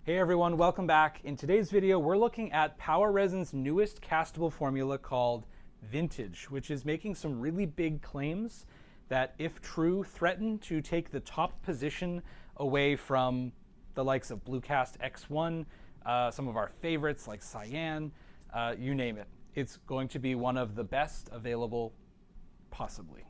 Hey everyone, welcome back. In today's video, we're looking at Power Resin's newest castable formula called Vintage, which is making some really big claims that, if true, threaten to take the top position away from the likes of Bluecast X1, some of our favorites like Cyan, you name it. It's going to be one of the best available, possibly.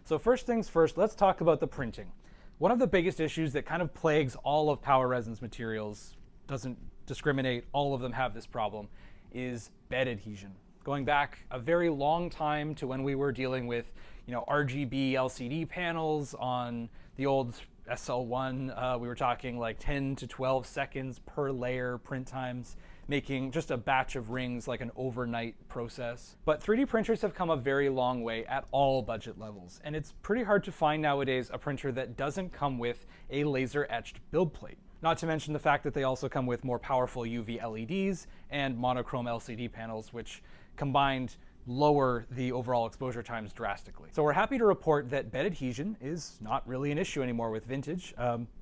So first things first, let's talk about the printing. One of the biggest issues that kind of plagues all of Power Resin's materials, doesn't discriminate, all of them have this problem, is bed adhesion. Going back a very long time to when we were dealing with, RGB LCD panels on the old SL1, we were talking like 10 to 12 seconds per layer print times, making just a batch of rings like an overnight process. But 3D printers have come a very long way at all budget levels, and it's pretty hard to find nowadays a printer that doesn't come with a laser etched build plate. Not to mention the fact that they also come with more powerful UV LEDs and monochrome LCD panels, which combined lower the overall exposure times drastically. So we're happy to report that bed adhesion is not really an issue anymore with Vintage.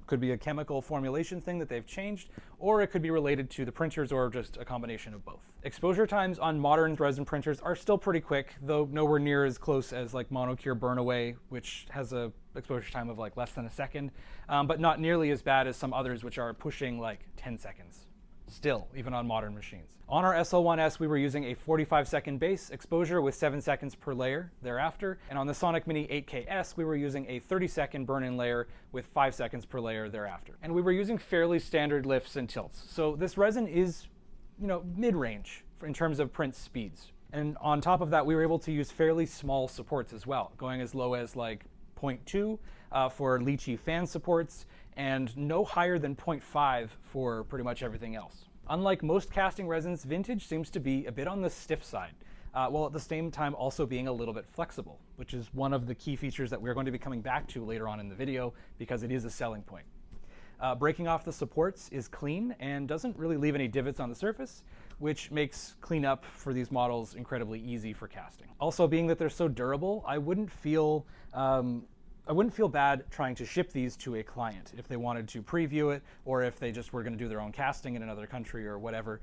Could be a chemical formulation thing that they've changed, or it could be related to the printers, or just a combination of both. Exposure times on modern resin printers are still pretty quick, though nowhere near as close as like Monocure Burnaway, which has a exposure time of like less than a second, but not nearly as bad as some others which are pushing like 10 seconds. Still, even on modern machines. On our SL1S, we were using a 45-second base exposure with 7 seconds per layer thereafter, and on the Sonic Mini 8KS, we were using a 30-second burn-in layer with 5 seconds per layer thereafter. And we were using fairly standard lifts and tilts. So this resin is, mid-range in terms of print speeds. And on top of that, we were able to use fairly small supports as well, going as low as like 0.2 for lychee fan supports, and no higher than 0.5 for pretty much everything else. Unlike most casting resins, Vintage seems to be a bit on the stiff side, while at the same time also being a little bit flexible, which is one of the key features that we're going to be coming back to later on in the video because it is a selling point. Breaking off the supports is clean and doesn't really leave any divots on the surface, which makes cleanup for these models incredibly easy for casting. Also, being that they're so durable, I wouldn't feel bad trying to ship these to a client if they wanted to preview it, or if they just were going to do their own casting in another country or whatever.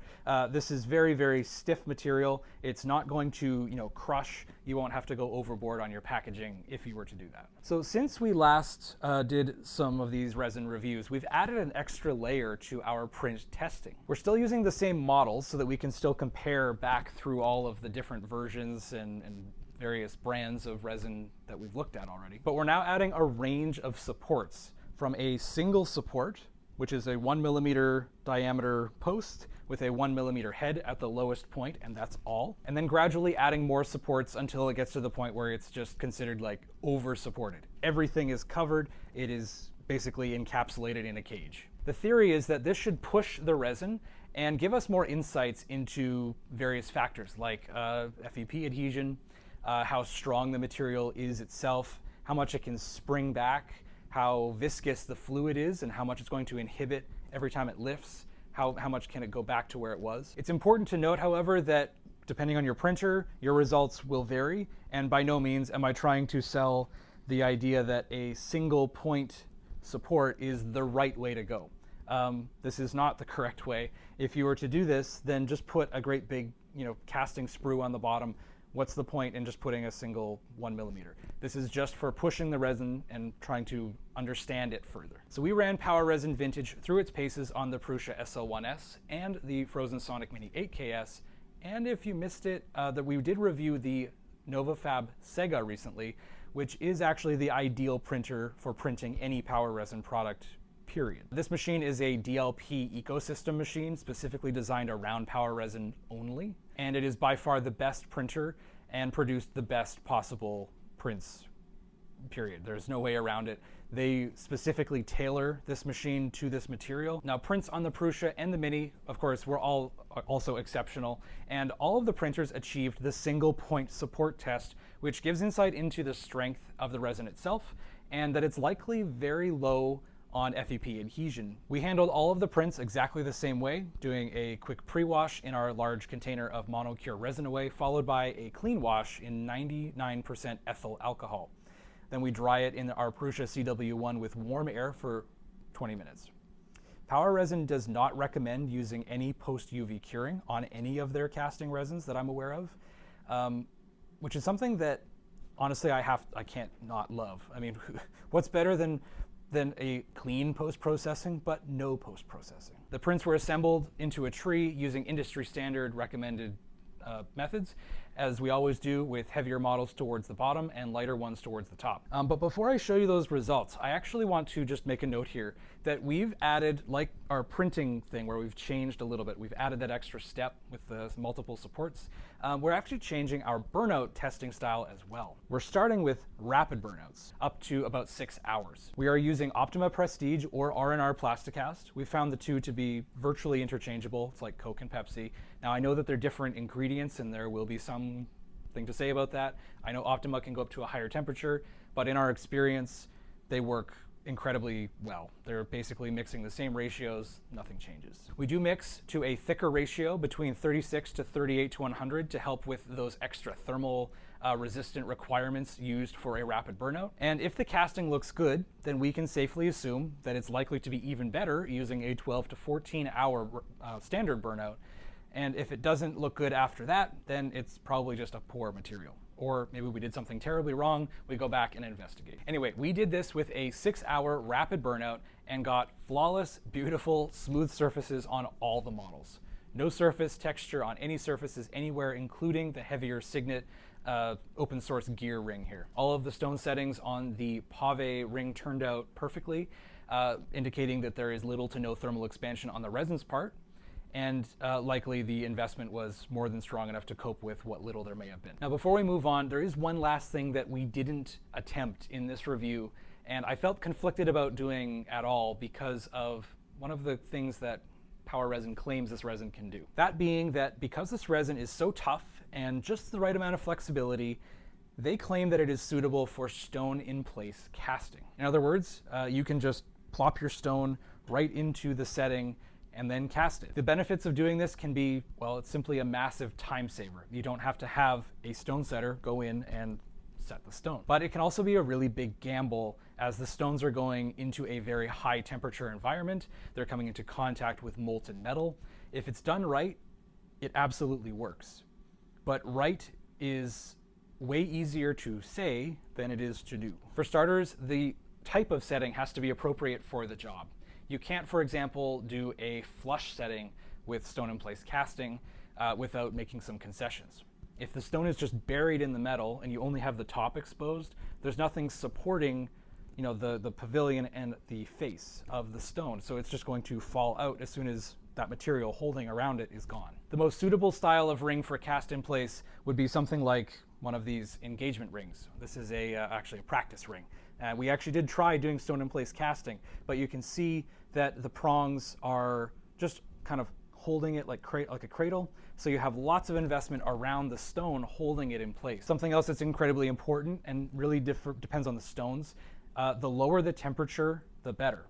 This is very, very stiff material. It's not going to, crush. You won't have to go overboard on your packaging if you were to do that. So since we last did some of these resin reviews, we've added an extra layer to our print testing. We're still using the same models so that we can still compare back through all of the different versions and various brands of resin that we've looked at already. But we're now adding a range of supports, from a single support, which is a 1mm diameter post with a 1mm head at the lowest point, and that's all. And then gradually adding more supports until it gets to the point where it's just considered like over supported. Everything is covered. It is basically encapsulated in a cage. The theory is that this should push the resin and give us more insights into various factors like FEP adhesion, how strong the material is itself, how much it can spring back, how viscous the fluid is, and how much it's going to inhibit every time it lifts, how much can it go back to where it was. It's important to note, however, that depending on your printer, your results will vary, and by no means am I trying to sell the idea that a single point support is the right way to go. This is not the correct way. If you were to do this, then just put a great big, casting sprue on the bottom. What's the point in just putting a single 1mm? This is just for pushing the resin and trying to understand it further. So we ran Power Resin Vintage through its paces on the Prusa SL1S and the Frozen Sonic Mini 8KS. And if you missed it, that we did review the NovaFab Sega recently, which is actually the ideal printer for printing any Power Resin product, period. This machine is a DLP ecosystem machine specifically designed around Power Resin only, and it is by far the best printer and produced the best possible prints, period. There's no way around it. They specifically tailor this machine to this material. Now, prints on the Prusa and the Mini, of course, were all also exceptional, and all of the printers achieved the single point support test, which gives insight into the strength of the resin itself, and that it's likely very low on FEP adhesion. We handled all of the prints exactly the same way, doing a quick pre-wash in our large container of Monocure Resin Away, followed by a clean wash in 99% ethyl alcohol. Then we dry it in our Prusa CW1 with warm air for 20 minutes. Power Resin does not recommend using any post-UV curing on any of their casting resins that I'm aware of, which is something that honestly I can't not love. I mean, what's better than a clean post-processing, but no post-processing? The prints were assembled into a tree using industry standard recommended methods, as we always do, with heavier models towards the bottom and lighter ones towards the top. But before I show you those results, I actually want to just make a note here that we've added, like our printing thing where we've changed a little bit, we've added that extra step with the multiple supports. We're actually changing our burnout testing style as well. We're starting with rapid burnouts, up to about 6 hours. We are using Optima Prestige or R&R Plasticast. We found the two to be virtually interchangeable. It's like Coke and Pepsi. Now I know that they're different ingredients and there will be something to say about that. I know Optima can go up to a higher temperature, but in our experience, they work incredibly well. They're basically mixing the same ratios, nothing changes. We do mix to a thicker ratio between 36 to 38 to 100 to help with those extra thermal resistant requirements used for a rapid burnout. And if the casting looks good, then we can safely assume that it's likely to be even better using a 12 to 14 hour standard burnout. And if it doesn't look good after that, then it's probably just a poor material. Or maybe we did something terribly wrong, we go back and investigate. Anyway, we did this with a 6 hour rapid burnout and got flawless, beautiful, smooth surfaces on all the models. No surface texture on any surfaces anywhere, including the heavier Signet open source gear ring here. All of the stone settings on the Pave ring turned out perfectly, indicating that there is little to no thermal expansion on the resin's part. And likely the investment was more than strong enough to cope with what little there may have been. Now, before we move on, there is one last thing that we didn't attempt in this review, and I felt conflicted about doing at all because of one of the things that Power Resin claims this resin can do. That being that because this resin is so tough and just the right amount of flexibility, they claim that it is suitable for stone-in-place casting. In other words, you can just plop your stone right into the setting and then cast it. The benefits of doing this can be, well, it's simply a massive time saver. You don't have to have a stone setter go in and set the stone. But it can also be a really big gamble as the stones are going into a very high temperature environment. They're coming into contact with molten metal. If it's done right, it absolutely works. But right is way easier to say than it is to do. For starters, the type of setting has to be appropriate for the job. You can't, for example, do a flush setting with stone-in-place casting without making some concessions. If the stone is just buried in the metal and you only have the top exposed, there's nothing supporting, the pavilion and the face of the stone. So it's just going to fall out as soon as that material holding around it is gone. The most suitable style of ring for cast in place would be something like one of these engagement rings. This is actually a practice ring. We actually did try doing stone-in-place casting, but you can see that the prongs are just kind of holding it like a cradle. So you have lots of investment around the stone holding it in place. Something else that's incredibly important and really depends on the stones. The lower the temperature, the better.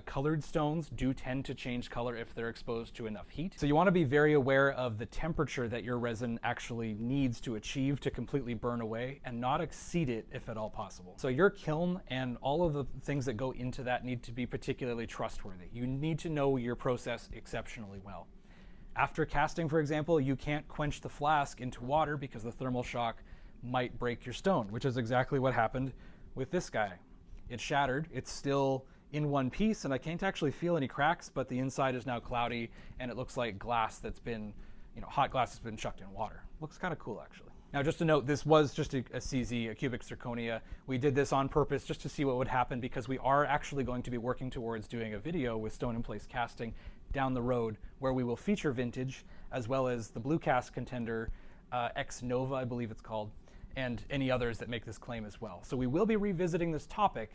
Colored stones do tend to change color if they're exposed to enough heat. So you want to be very aware of the temperature that your resin actually needs to achieve to completely burn away and not exceed it if at all possible. So your kiln and all of the things that go into that need to be particularly trustworthy. You need to know your process exceptionally well. After casting, for example, you can't quench the flask into water because the thermal shock might break your stone, which is exactly what happened with this guy. It shattered. It's still in one piece, and I can't actually feel any cracks, but the inside is now cloudy, and it looks like glass that's been, hot glass that's been chucked in water. Looks kind of cool, actually. Now, just to note, this was just a CZ, a cubic zirconia. We did this on purpose just to see what would happen because we are actually going to be working towards doing a video with stone-in-place casting down the road where we will feature vintage as well as the blue cast contender, X Nova, I believe it's called, and any others that make this claim as well. So we will be revisiting this topic,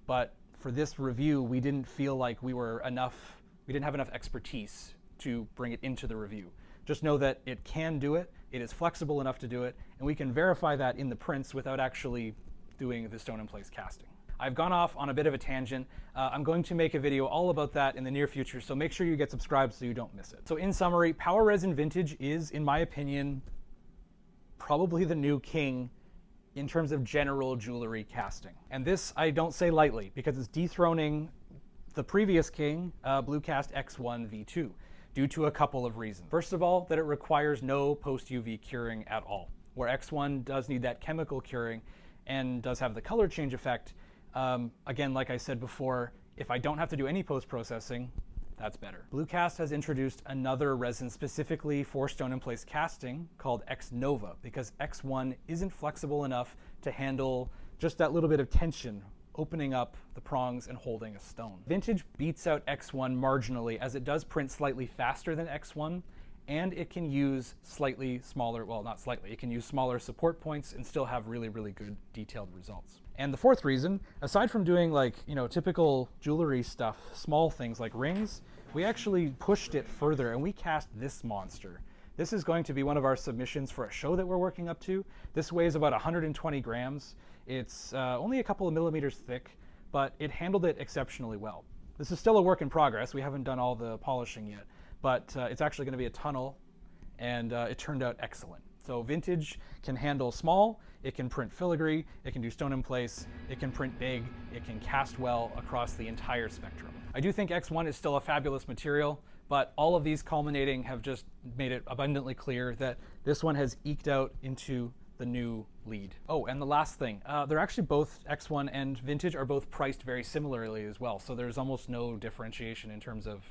but for this review, we didn't feel like we didn't have enough expertise to bring it into the review. Just know that it can do it, it is flexible enough to do it, and we can verify that in the prints without actually doing the stone-in-place casting. I've gone off on a bit of a tangent. I'm going to make a video all about that in the near future, so make sure you get subscribed so you don't miss it. So in summary, Power Resin Vintage is, in my opinion, probably the new king in terms of general jewelry casting. And this I don't say lightly because it's dethroning the previous king, Bluecast X1 V2, due to a couple of reasons. First of all, that it requires no post-UV curing at all, where X1 does need that chemical curing and does have the color change effect. Again, like I said before, if I don't have to do any post-processing, that's better. Bluecast has introduced another resin specifically for stone-in-place casting called X Nova, because X1 isn't flexible enough to handle just that little bit of tension opening up the prongs and holding a stone. Vintage beats out X1 marginally, as it does print slightly faster than X1, and it can use slightly smaller, well, not slightly, it can use smaller support points and still have really, really good detailed results. And the fourth reason, aside from doing like, typical jewelry stuff, small things like rings, we actually pushed it further and we cast this monster. This is going to be one of our submissions for a show that we're working up to. This weighs about 120 grams. It's only a couple of millimeters thick, but it handled it exceptionally well. This is still a work in progress. We haven't done all the polishing yet, but it's actually going to be a tunnel, and it turned out excellent. So Vintage can handle small, it can print filigree, it can do stone in place, it can print big, it can cast well across the entire spectrum. I do think X1 is still a fabulous material, but all of these culminating have just made it abundantly clear that this one has eked out into the new lead. Oh, and the last thing, they're actually both, X1 and Vintage are both priced very similarly as well, so there's almost no differentiation in terms of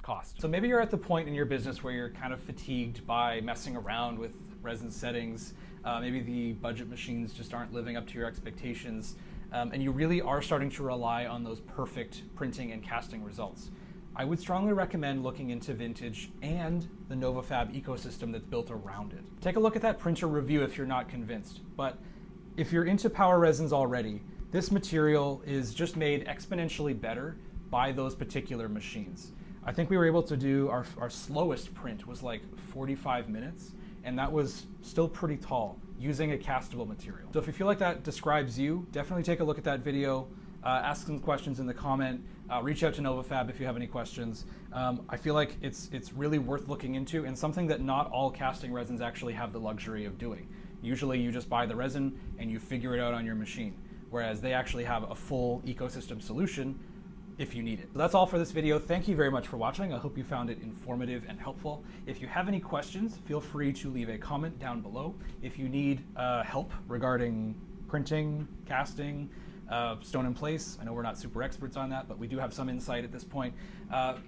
cost. So maybe you're at the point in your business where you're kind of fatigued by messing around with resin settings. Maybe the budget machines just aren't living up to your expectations, and you really are starting to rely on those perfect printing and casting results. I would strongly recommend looking into Vintage and the NovaFab ecosystem that's built around it. Take a look at that printer review if you're not convinced, but if you're into power resins already, this material is just made exponentially better by those particular machines. I think we were able to do, our slowest print was like 45 minutes, and that was still pretty tall using a castable material. So if you feel like that describes you, definitely take a look at that video, ask some questions in the comment, reach out to NovaFab if you have any questions. I feel like it's really worth looking into, and something that not all casting resins actually have the luxury of doing. Usually you just buy the resin and you figure it out on your machine, whereas they actually have a full ecosystem solution if you need it. So that's all for this video. Thank you very much for watching. I hope you found it informative and helpful. If you have any questions, feel free to leave a comment down below. If you need help regarding printing, casting, stone in place, I know we're not super experts on that, but we do have some insight at this point.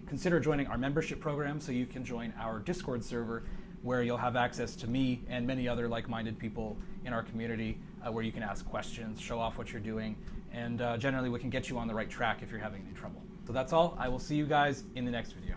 Consider joining our membership program so you can join our Discord server, where you'll have access to me and many other like-minded people in our community, where you can ask questions, show off what you're doing, and generally we can get you on the right track if you're having any trouble. So that's all. I will see you guys in the next video.